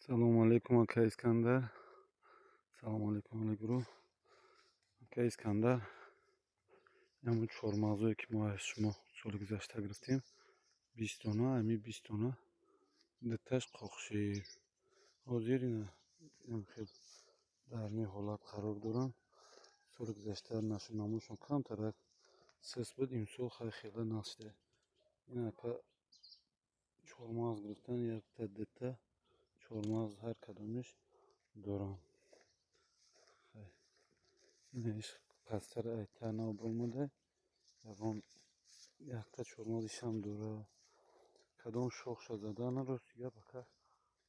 Салому алейкум, ака Искандар. Салому алейкум, али гурӯҳ. Ака Искандар, ҳамон чормағзое ки мо аз шумо соли гузашта гирифтем, 20 дона, ҳамин 20 дона диташ қоқ шид. ҳозир ина хел дар не ҳолат қарор доранд. соли гузашта нашунамошон камтар сес буд, имсол хеле нашуда. ин ака чормағз гирифтан, якта дита чормағз ҳар кадомиш доранд. инаш пастар айта нав бомада, ягон якта чормағзишам дора. кадом шохша зада нарост гап ака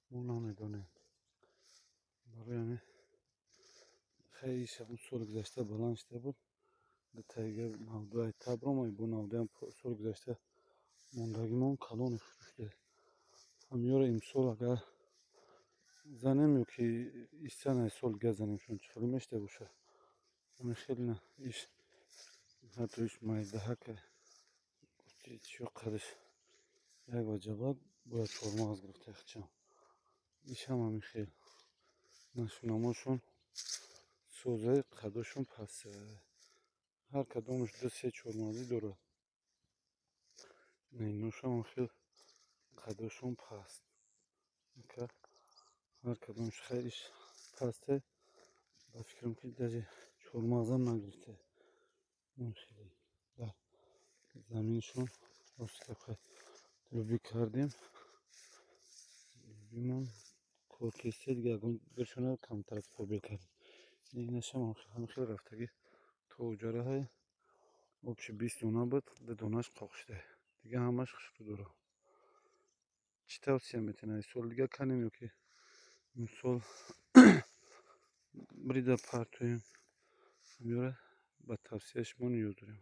мо намедонем. барои ҳамин хеле шабон соли гузашта баланд шуда буд. дитаига навду айта бромай, бо навдаам соли гузашта мондагимон калони фурӯшда. ҳамёра имсол агар занем ё ки истана сол дига занем, шон чӣ хеле мешуда бошад. ҳамин хеле на иш ҳатто иш майдаҳака чиё қадиш як ваҷаба бояд чормағз гирифта яхчам. ишам ҳамин хел нашунамошон созаи қадошон паста. ҳар кадомаш 2-3 чормағзӣ дорад. иношам хел қадошон паст. ака ҳар кадомаш хеле пасте. ба фикрам ки даже чормағзам нагирифта. ин хеле дар заминшон рӯбӣ кардем. рӯбимон кор киста дига ягон биршона камтар қобил кардем. инашам ҳамин хел рафтагӣ то уҷараҳай обши 20 дона буд, 2 донаш қоқ шуда. дига ҳамаш хушрӯ дорад. чӣ тавсия метенад соли дига канем ё ки имсол бирида партоем? ҳамёра ба тавсияи шумо ниёз дорем.